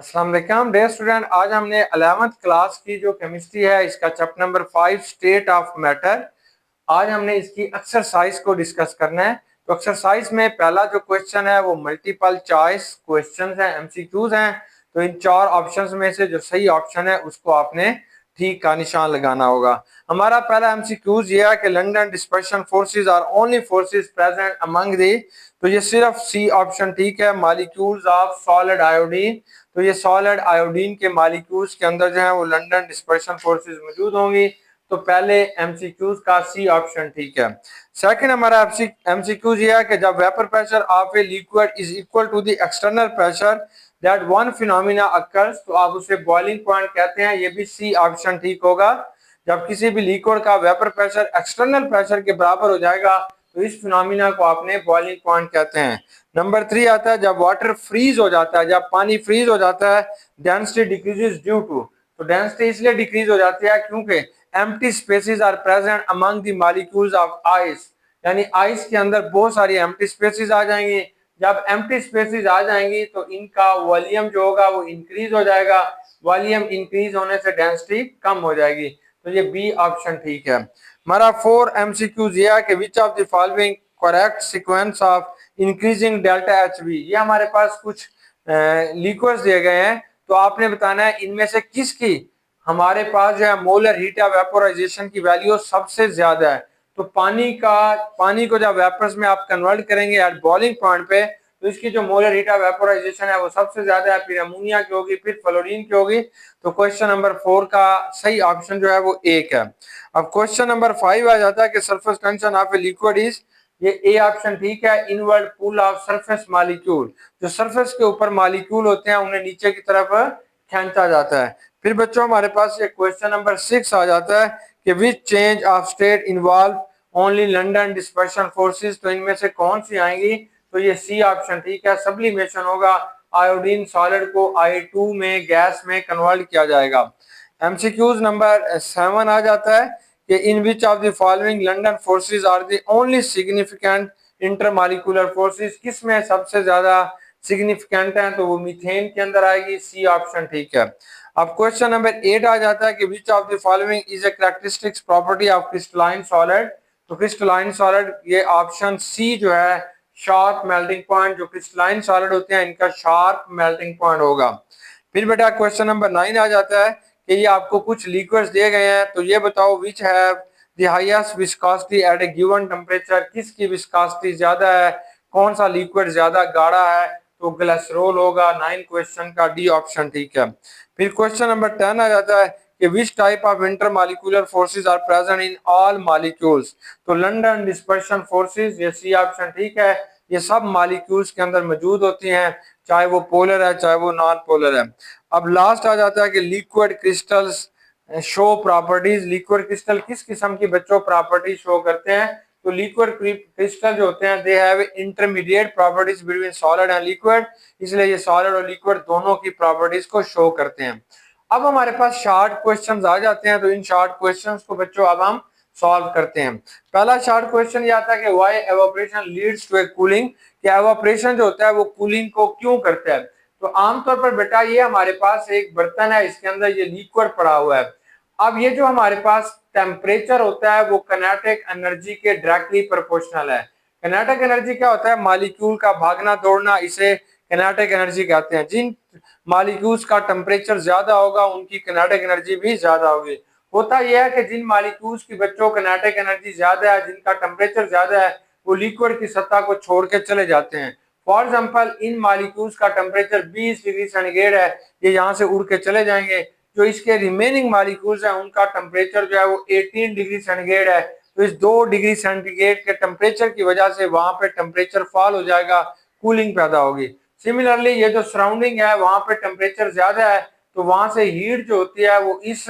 अस्सलाम वालेकुम dear student. आज हमने 11th क्लास की जो केमिस्ट्री है इसका chapter number 5 state of matter. आज हमने इसकी एक्सरसाइज को डिस्कस करना है। तो एक्सरसाइज में पहला जो क्वेश्चन है वो मल्टीपल चॉइस क्वेश्चंस हैं, एमसीक्यूज हैं। तो इन चार ऑप्शंस में से जो सही ऑप्शन है उसको आपने ठीक का निशान लगाना होगा। हमारा पहला एमसीक्यूज ये है कि London dispersion forces are only forces present among the. तो ये सिर्फ सी ऑप्शन ठीक है, मॉलिक्यूल्स ऑफ सॉलिड आयोडीन। तो ये सॉलिड आयोडीन के मॉलिक्यूल्स के अंदर जो है वो लंदन डिस्पर्शन फोर्सेस मौजूद होंगी। तो पहले एमसीक्यूज का सी ऑप्शन ठीक है। सेकंड हमारा एमसीक्यूज ये है कि जब vapour pressure of a liquid is equal to the external pressure that one phenomena occurs, तो आप उसे बॉइलिंग पॉइंट कहते हैं। ये भी सी ऑप्शन ठीक होगा। जब किसी भी लिक्विड का वेपर प्रेशर एक्सटर्नल प्रेशर के बराबर हो जाएगा तो इस फिनोमिना को आपने बॉइलिंग पॉइंट कहते हैं। नंबर 3 आता है जब वाटर फ्रीज हो जाता है, जब पानी फ्रीज हो जाता है डेंसिटी डिक्रीजेस ड्यू टू। तो डेंसिटी इसलिए डिक्रीज हो जाती है क्योंकि empty spaces are present among the molecules of ice, यानी आइस के अंदर बहुत सारी एम्प्टी स्पेसेस आ जाएंगी। जब एम्प्टी स्पेसेस आ जाएंगी तो इनका वॉल्यूम जो होगा वो इंक्रीज हो जाएगा। वॉल्यूम इंक्रीज होने से डेंसिटी कम हो जाएगी। तो ये बी ऑप्शन ठीक है। हमारा 4 एमसीक्यूज ये है कि which of the following correct sequence of increasing delta H B. ये हमारे पास कुछ लिक्विड्स दिए गए हैं, तो आपने बताना है इनमें से किसकी हमारे पास जो है मोलर हीट ऑफ वेपोराइजेशन की वैल्यू सबसे ज्यादा है। तो पानी को जब वेपर्स में आप कन्वर्ट करेंगे एट बॉइलिंग पॉइंट पे तो इसकी जो मोलर हीट ऑफ वेपोराइजेशन है वो सबसे ज्यादा है, फिर अमोनिया की होगी, फिर फ्लोरीन की होगी। तो क्वेश्चन नंबर 4 का सही ऑप्शन जो है वो एक है। अब क्वेश्चन नंबर 5 आ जाता है कि surface tension of a liquid is, ये ए ऑप्शन ठीक है, inward pull of surface molecule. जो सरफेस के ऊपर मॉलिक्यूल होते हैं उन्हें नीचे की तरफ खींचा जाता है। फिर बच्चों हमारे पास ये क्वेश्चन नंबर 6 आ जाता है कि which change of state involve only London dispersion forces. तो इनमें से कौन सी आएंगी? तो ये सी ऑप्शन ठीक है, सब्लिमेशन होगा। आयोडीन सॉलिड को I2 में गैस में कन्वर्ट किया जाएगा। एमसीक्यूज नंबर 7 आ जाता है कि in which of the following London forces are the only significant intermolecular forces. किस में सबसे ज्यादा सिग्निफिकेंट है? तो वो मीथेन के अंदर आएगी। सी ऑप्शन ठीक है। अब क्वेश्चन नंबर 8 आ जाता है कि which of the following is a characteristics property of crystalline solid. तो क्रिस्टलाइन सॉलिड ये ऑप्शन सी जो है, शार्प मेल्टिंग पॉइंट। जो क्रिस्टलाइन सॉलिड होते हैं इनका शार्प मेल्टिंग पॉइंट होगा। फिर बेटा क्वेश्चन नंबर 9 आ जाता है कि ये आपको कुछ लिक्विड्स दिए गए हैं, तो ये बताओ which have the highest viscosity at a given temperature. किसकी विस्कोसिटी ज्यादा है, कौन सा लिक्विड ज्यादा गाढ़ा है? तो ग्लिसरॉल होगा। 9 क्वेश्चन का डी ऑप्शन ठीक है। फिर क्वेश्चन नंबर 10 आ जाता है कि which type of intermolecular forces are present in all molecules. तो लंदन डिस्पर्शन फोर्सेस, ये सी ऑप्शन ठीक है, ये सब मॉलिक्यूल्स के अंदर मौजूद होती हैं, चाहे वो पोलर है चाहे वो नॉन पोलर है। अब लास्ट आ जाता है कि liquid crystals show properties. Liquid crystal किस किस्म की बच्चों प्रॉपर्टी शो करते हैं? तो लिक्विड क्रिस्टल जो होते हैं they have intermediate properties between solid and liquid, इसलिए ये सॉलिड और लिक्विड दोनों की प्रॉपर्टीज को शो करते हैं। अब हमारे पास शॉर्ट क्वेश्चंस आ जाते हैं, तो इन शॉर्ट क्वेश्चंस को बच्चों अब हम सॉल्व करते हैं। पहला शॉर्ट क्वेश्चन ये आता है कि why evaporation leads to a cooling. कि एवापोरेशन जो होता है वो कूलिंग को क्यों करता है? तो आमतौर पर बेटा ये हमारे पास एक बर्तन है, इसके अंदर ये लिक्विड पड़ा हुआ है। अब ये जो हमारे पास टेम्परेचर होता है वो काइनेटिक एनर्जी के डायरेक्टली प्रोपोर्शनल है। काइनेटिक एनर्जी क्या होता है? मॉलिक्यूल का भागना दौड़ना, इसे काइनेटिक एनर्जी कहते हैं। जिन मॉलिक्यूल्स का टेम्परेचर ज्यादा होगा उनकी काइनेटिक एनर्जी भी ज्यादा होगी। होता यह है कि जिन मॉलिक्यूल्स की बच्चों काइनेटिक एनर्जी ज्यादा है, जिनका टेम्परेचर ज्यादा है, वो लिक्विड की सतह को छोड़ के चले जाते हैं। फॉर एग्जाम्पल इन मॉलिक्यूल्स का टेम्परेचर 20 डिग्री सेंटीग्रेड है, ये यहाँ से उड़ के चले जाएंगे। जो इसके रिमेनिंग मॉलिक्यूल्स हैं उनका टेम्परेचर जो है वो 18 डिग्री सेंटीग्रेड है। तो इस 2 डिग्री सेंटीग्रेड के टेम्परेचर की वजह से वहां पे टेम्परेचर फॉल हो जाएगा, कूलिंग पैदा होगी। सिमिलरली ये जो सराउंडिंग है वहां पे टेम्परेचर ज्यादा है, तो वहां से हीट जो होती है वो इस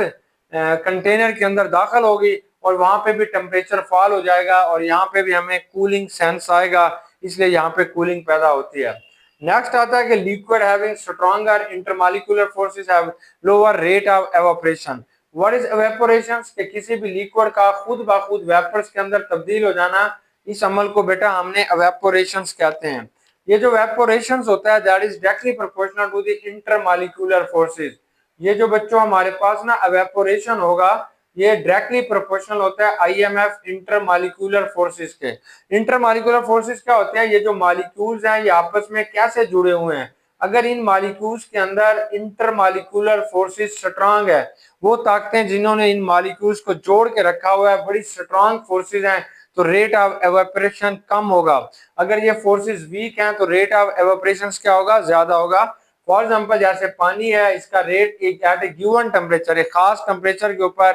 कंटेनर के अंदर दाखिल होगी और वहां पे भी टेम्परेचर फॉल हो जाएगा और यहाँ पे भी हमें कूलिंग सेंस आएगा, इसलिए यहाँ पे कूलिंग पैदा होती है। नेक्स्ट आता है कि liquid having stronger intermolecular forces have lower rate of evaporation. What is evaporation? कि किसी भी लिक्विड का खुद ब खुद वेपर्स के अंदर तब्दील हो जाना, इस अमल को बेटा हमने एवापोरेशन कहते हैं। ये जो वेपोरेशन होता है that is directly proportional to the intermolecular forces. ये जो बच्चों हमारे पास ना एवेपोरेशन होगा ये डायरेक्टली प्रोपोर्शनल होता है आईएमएफ इंटरमॉलिक्यूलर फोर्सेस के। इंटरमॉलिक्यूलर फोर्सेस क्या होते हैं? ये जो मॉलिक्यूल्स हैं ये आपस में कैसे जुड़े हुए हैं। अगर इन मॉलिक्यूल्स के अंदर इंटरमॉलिक्यूलर फोर्सेस स्ट्रांग है, वो ताकतें जिन्होंने इन मॉलिक्यूल्स को जोड़ के रखा हुआ है बड़ी स्ट्रांग फोर्सेस हैं, तो रेट ऑफ एवेपोरेशन कम होगा। अगर ये फोर्सेस वीक हैं तो रेट ऑफ एवेपोरेशन क्या होगा? ज्यादा होगा। फॉर एग्जांपल जैसे पानी है, इसका rate at a given temperature, एक खास टेम्परेचर के ऊपर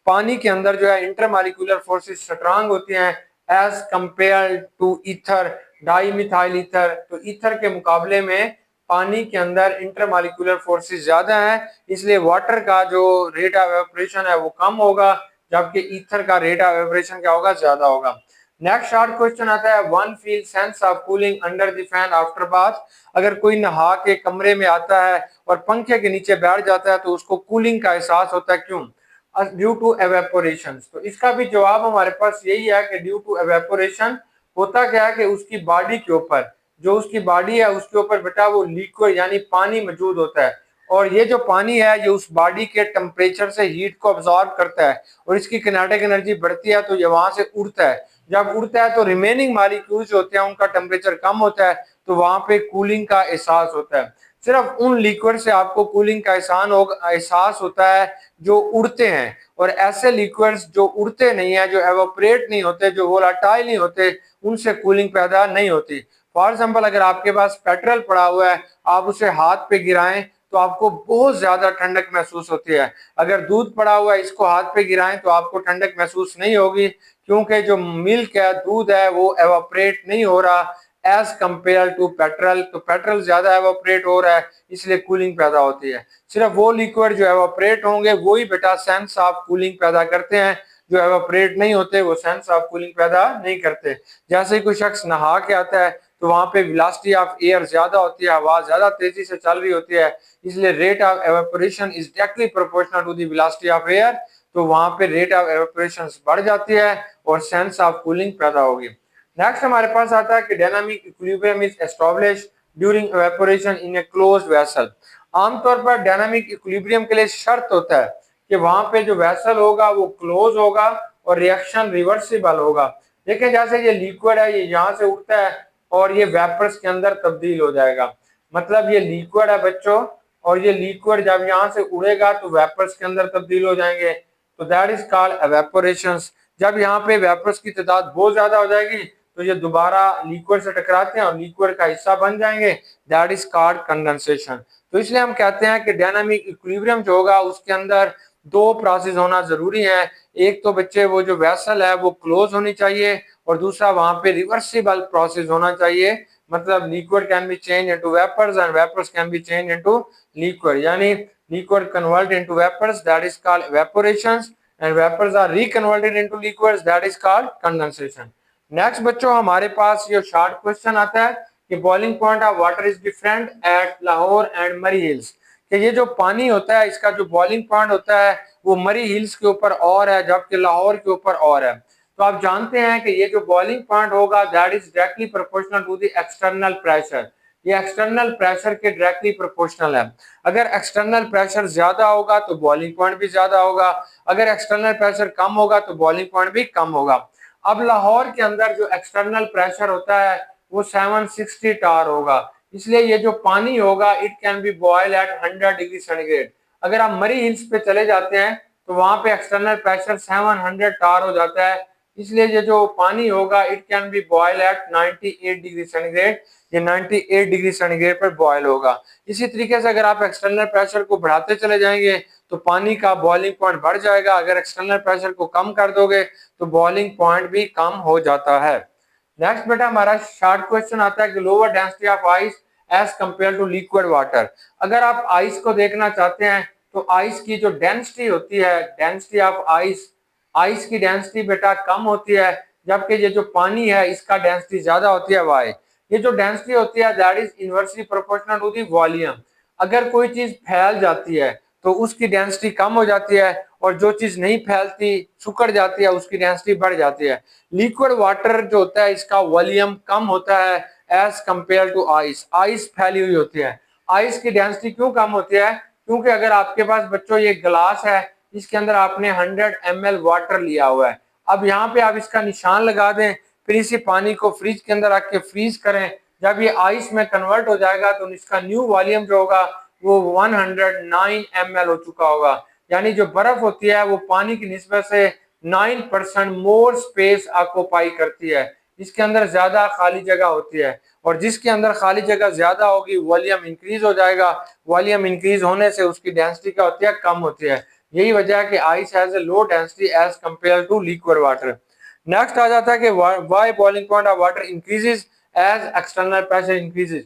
पानी के अंदर जो है इंटरमॉलिक्यूलर फोर्सेस स्ट्रांग होती हैं as compare to ether, dimethyl ether. तो ईथर के मुकाबले में पानी के अंदर इंटरमॉलिक्यूलर फोर्सेस ज्यादा है, इसलिए वाटर का जो रेट ऑफ एवेपोरेशन है वो कम होगा, जबकि ईथर का रेट ऑफ एवेपोरेशन क्या होगा? ज्यादा होगा। नेक्स्ट शॉर्ट क्वेश्चन आता है, one feel sense of cooling under the fan after bath. अगर कोई नहा के कमरे में आता है और पंखे के नीचे बैठ जाता है तो उसको कूलिंग का एहसास होता है, क्यों? Due to evaporation. तो इसका भी जवाब हमारे पास यही है कि ड्यू टू एवेपोरेशन। होता क्या है कि उसकी बॉडी के ऊपर, जो उसकी बॉडी है उसके ऊपर बेटा वो लिक्विड यानी पानी मौजूद होता है, और ये जो पानी है ये उस बॉडी के टेम्परेचर से हीट को अब्सॉर्ब करता है और इसकी किनेटिक एनर्जी बढ़ती है तो ये वहां से उड़ता है। जब उड़ता है तो रिमेनिंग मॉलिक्यूल्स होते हैं उनका टेम्परेचर कम होता है, तो वहां पे कूलिंग का एहसास होता है। सिर्फ उन लिक्विड से आपको कूलिंग का एहसास होता है जो उड़ते हैं, और ऐसे लिक्विड्स जो उड़ते नहीं है, जो एवोपरेट नहीं होते, जो वोलाटाइल नहीं होते, उनसे कूलिंग पैदा नहीं होती। फॉर एग्जाम्पल अगर आपके पास पेट्रोल पड़ा हुआ है, आप उसे हाथ पे गिराएं तो आपको बहुत ज्यादा ठंडक महसूस होती है। अगर दूध पड़ा हुआ है इसको हाथ पे गिराएं तो आपको ठंडक महसूस नहीं होगी, क्योंकि जो मिल्क है, दूध है, वो एवापरेट नहीं हो रहा एज कंपेयर टू पेट्रोल। तो पेट्रोल ज्यादा एवापरेट हो रहा है इसलिए कूलिंग पैदा होती है। सिर्फ वो लिक्विड जो एवापरेट होंगे वही बेटा सेंस ऑफ कूलिंग पैदा करते हैं, जो एवापरेट नहीं होते वो सेंस ऑफ कूलिंग पैदा नहीं करते। जैसे ही कोई शख्स नहा के आता है तो वहां पे वेलोसिटी ऑफ एयर ज्यादा होती है, हवा ज्यादा तेजी से चल रही होती है, इसलिए rate of evaporation is directly proportional to the velocity of air. तो वहां पे रेट ऑफ एवेपोरेशन बढ़ जाती है और सेंस ऑफ कूलिंग पैदा होगी। नेक्स्ट हमारे पास आता है कि dynamic equilibrium is established during evaporation in a closed vessel. आमतौर पर डायनामिक इक्विलिब्रियम के लिए शर्त होता है कि वहां पे जो वेसल होगा वो क्लोज होगा और रिएक्शन रिवर्सिबल होगा। देखिए जैसे ये लिक्विड है, ये यहाँ से उठता है और ये वेपर्स के अंदर तब्दील हो जाएगा। मतलब ये लिक्विड है बच्चों, और ये लिक्विड जब यहाँ से उड़ेगा तो वेपर्स के अंदर तब्दील हो जाएंगे, तो दैट इज कॉल्ड एवेपोरेशन। जब यहाँ पे वेपर्स की तादाद बहुत ज्यादा हो जाएगी तो ये दोबारा लिक्विड से टकराते हैं और लिक्विड का हिस्सा बन जाएंगे, दैट इज कॉल्ड कंडेंसेशन। तो इसलिए हम कहते हैं कि डायनामिक इक्विलिब्रियम जो होगा उसके अंदर दो प्रोसेस होना जरूरी है। एक तो बच्चे वो जो वेसल है वो क्लोज होनी चाहिए, और दूसरा वहां पे रिवर्सिबल प्रोसेस होना चाहिए। मतलब liquid can be change into vapours and vapours can be change into liquid, यानी liquid convert into vapours, that is called evaporation, and vapours are reconverted into liquids, that is called condensation. Next बच्चों हमारे पास ये short question आता है कि boiling point of water is different at Lahore and Murree hills. कि ये जो पानी होता है इसका जो बॉइलिंग पॉइंट होता है वो मरी हिल्स के ऊपर और है, जबकि लाहौर के ऊपर और है। तो आप जानते हैं कि ये जो बॉइलिंग पॉइंट होगा that is directly proportional to the external pressure. ये एक्सटर्नल प्रेशर के डायरेक्टली प्रोपोर्शनल है। अगर एक्सटर्नल प्रेशर ज्यादा होगा तो बॉइलिंग पॉइंट भी ज्यादा होगा, अगर एक्सटर्नल प्रेशर कम होगा तो बॉइलिंग पॉइंट भी कम होगा। अब लाहौर के अंदर जो एक्सटर्नल प्रेशर होता है वो 760 टार होगा, इसलिए ये जो पानी होगा it can be boil at 100 degree centigrade. अगर आप मरी हिल्स पे चले जाते हैं तो वहां पे एक्सटर्नल प्रेशर 700 टार हो जाता है, इसलिए ये जो पानी होगा it can be boil at 98 degree centigrade. ये 98 डिग्री सेंटीग्रेड पर बॉयल होगा। इसी तरीके से अगर आप एक्सटर्नल प्रेशर को बढ़ाते चले जाएंगे तो पानी का बॉइलिंग पॉइंट बढ़ जाएगा, अगर एक्सटर्नल प्रेशर को कम कर दोगे तो बॉइलिंग पॉइंट भी कम हो जाता है। नेक्स्ट बेटा हमारा शॉर्ट क्वेश्चन आता है कि lower density of ice as compare to liquid water. अगर आप आइस को देखना चाहते हैं तो आइस की जो डेंसिटी होती है, डेंसिटी ऑफ आइस, आइस की डेंसिटी बेटा कम होती है, जबकि ये जो पानी है इसका डेंसिटी ज्यादा होती है। वाई ये जो डेंसिटी होती है that is inversely proportional to the volume. अगर कोई चीज फैल जाती है तो उसकी डेंसिटी कम हो जाती है, और जो चीज नहीं फैलती सुकड़ जाती है उसकी डेंसिटी बढ़ जाती है। लिक्विड वाटर जो होता है इसका वॉल्यूम कम होता है as compare to ice. Ice फैली हुई होती है। आइस की डेंसिटी क्यों कम होती है? क्योंकि अगर आपके पास बच्चों ये गिलास है, इसके अंदर आपने 100 ml वाटर लिया हुआ है। अब यहाँ पे आप इसका निशान लगा दें, फिर इसी पानी को फ्रिज के अंदर रख के फ्रीज करें। जब ये आइस में कन्वर्ट हो जाएगा तो इसका न्यू वॉल्यूम जो होगा वो 109 ml हो चुका होगा। यानी जो बर्फ होती है वो पानी की निस्बत से 9% मोर स्पेस ऑक्यूपाई करती है। इसके अंदर ज्यादा खाली जगह होती है, और जिसके अंदर खाली जगह ज्यादा होगी वॉल्यूम इंक्रीज हो जाएगा। वॉल्यूम इंक्रीज होने से उसकी डेंसिटी क्या होती है? कम होती है। यही वजह है कि ice has a low density as compare to liquid water. Next आ जाता है कि why boiling point of water increases as external pressure increases.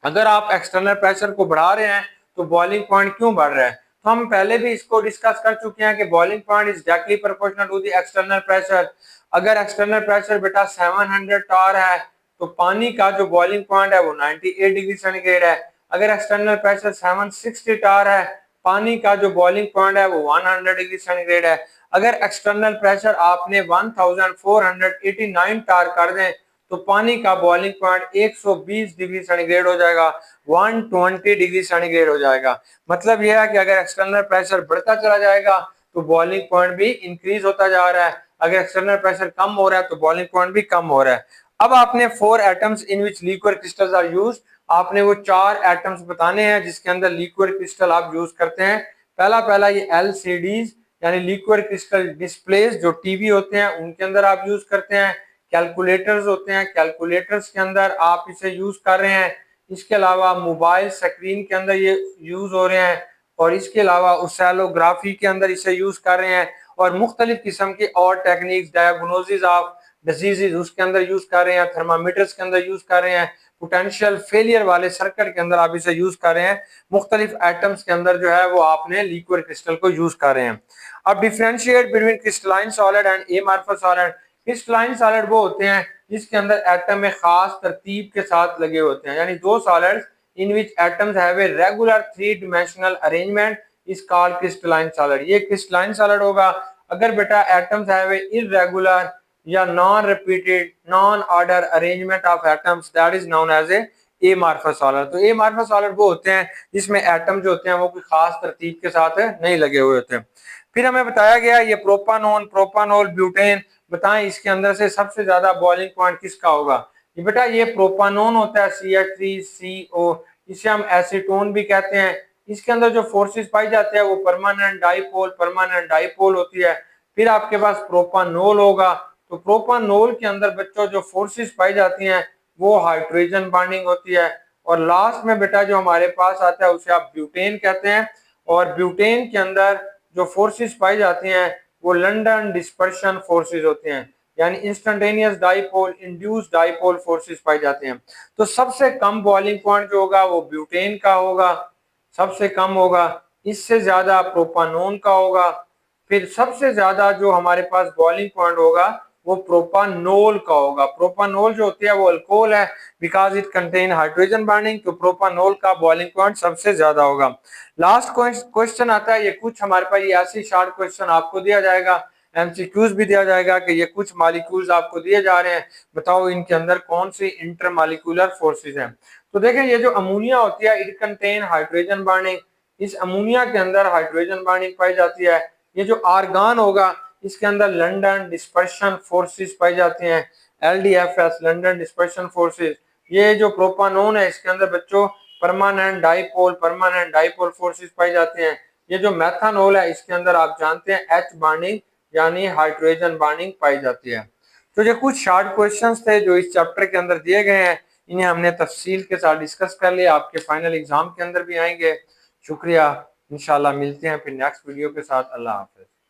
अगर आप एक्सटर्नल प्रेशर को बढ़ा रहे हैं तो बॉइलिंग पॉइंट क्यों बढ़ रहा है? तो हम पहले भी इसको डिस्कस कर चुके हैं कि boiling point is directly proportional to the external pressure. अगर एक्सटर्नल प्रेशर बेटा 700 टार है तो पानी का जो बॉइलिंग पॉइंट है वो 98 डिग्री सेंटीग्रेड है। अगर एक्सटर्नल प्रेशर 760 टार है, पानी का जो बॉइलिंग पॉइंट है वो 100 डिग्री सेंटीग्रेड है। अगर एक्सटर्नल प्रेशर आपने 1489 टार कर दें तो पानी का बॉइलिंग पॉइंट 120 डिग्री सेंटीग्रेड हो जाएगा, 120 डिग्री सेंटीग्रेड हो जाएगा। मतलब यह है कि अगर एक्सटर्नल प्रेशर बढ़ता चला जाएगा तो बॉइलिंग पॉइंट भी इंक्रीज होता जा रहा है। अगर एक्सटर्नल प्रेशर कम हो रहा है तो बॉइलिंग पॉइंट भी कम हो रहा है। अब आपने 4 atoms in which liquid crystals are used, आपने वो 4 एटम्स बताने हैं जिसके अंदर लिक्विड क्रिस्टल आप यूज करते हैं। पहला ये LCDs यानी लिक्विड क्रिस्टल डिस्प्लेस, जो टीवी होते हैं उनके अंदर आप यूज करते हैं। कैलकुलेटर्स होते हैं, कैलकुलेटर्स के अंदर आप इसे यूज कर रहे हैं। इसके अलावा मोबाइल स्क्रीन के अंदर ये यूज हो रहे हैं, और इसके अलावा ओसेलोग्राफी के अंदर इसे यूज कर रहे हैं, और मुख्तलिफ किस्म की और टेक्निक्स डायग्नोसिस ऑफ डिजीजेज उसके अंदर यूज कर रहे हैं, थर्मामीटर्स के अंदर यूज कर रहे हैं, पोटेंशियल फेलियर वाले सर्किट के अंदर आप इसे यूज कर रहे हैं। मुख्तलिफ एटम्स के अंदर जो है वो आपने लिक्विड क्रिस्टल को यूज कर रहे हैं। अब differentiate between crystalline solid and amorphous solid. Crystalline solid वो होते हैं जिसके अंदर एटम में खास तरतीब के साथ लगे होते हैं, यानी दो solids in which atoms have a regular 3 dimensional arrangement is called crystalline solid. ये क्रिस्टलाइन सॉलिड होगा। अगर बेटा एटम्स हैव ए इर्रेगुलर या non repeated non order arrangement of atoms, that is known as a amorphous solid. तो amorphous solid वो होते हैं जिसमें एटम जो होते हैं वो कोई खास तरतीब के साथ नहीं लगे हुए होते हैं। फिर हमें बताया गया ये प्रोपानोन, प्रोपानोल, ब्यूटेन, बताएं इसके अंदर से सबसे ज्यादा बॉइलिंग पॉइंट किसका होगा? ये बेटा ये प्रोपानोन होता है, CH3CO, इसे हम एसीटोन भी कहते हैं। इसके अंदर जो फोर्सेस पाई जाते हैं वो परमानेंट डाइपोल होती है। फिर आपके पास प्रोपानोल होगा, तो प्रोपानोल के अंदर बच्चों जो फोर्सेस पाई जाती हैं वो हाइड्रोजन बॉन्डिंग होती है। और लास्ट में बेटा जो हमारे पास आता है उसे आप ब्यूटेन कहते हैं, और ब्यूटेन के अंदर जो फोर्सेस पाई जाती हैं वो लंदन डिस्पर्शन फोर्सेस होते हैं, यानी instantaneous dipole, induced dipole forces पाई जाते हैं। तो सबसे कम बॉइलिंग पॉइंट जो होगा वो ब्यूटेन का होगा, सबसे कम होगा। इससे ज्यादा प्रोपानोन का होगा। फिर सबसे ज्यादा जो हमारे पास बॉइलिंग पॉइंट होगा वो प्रोपानोल का होगा। प्रोपानोल जो होती है वो अल्कोहल है, because it contain hydrogen bonding, तो प्रोपानोल का बॉइलिंग पॉइंट सबसे ज्यादा होगा। लास्ट क्वेश्चन आता है, ये कुछ हमारे पास ये ऐसी शॉर्ट क्वेश्चन आपको दिया जाएगा, MCQs भी दिया जाएगा कि ये कुछ मॉलिक्यूल्स आपको दिए जा रहे हैं, बताओ इनके अंदर कौन सी इंटरमॉलिक्यूलर फोर्सेस हैं। तो देखें ये जो अमोनिया होती है इट कंटेन हाइड्रोजन बॉन्डिंग, इस अमोनिया के अंदर हाइड्रोजन बॉन्डिंग पाई जाती है। ये जो आर्गन होगा इसके अंदर लंदन डिस्पर्शन फोर्सेस पाई जाती हैं, LDFS, लंदन डिस्पर्शन फोर्सेस। ये जो प्रोपानोन है इसके अंदर बच्चों परमानेंट डाइपोल फोर्सेस पाई जाती हैं। ये जो मेथानोल है इसके अंदर आप जानते हैं H बॉन्डिंग यानी हाइड्रोजन बॉन्डिंग पाई जाती है। तो ये कुछ शॉर्ट क्वेश्चंस थे जो इस चैप्टर के अंदर दिए गए हैं, इन्हें हमने तफसील के साथ डिस्कस कर लिया, आपके फाइनल एग्जाम के अंदर भी आएंगे। शुक्रिया, इंशाल्लाह मिलते हैं फिर नेक्स्ट वीडियो के साथ। अल्लाह हाफिज।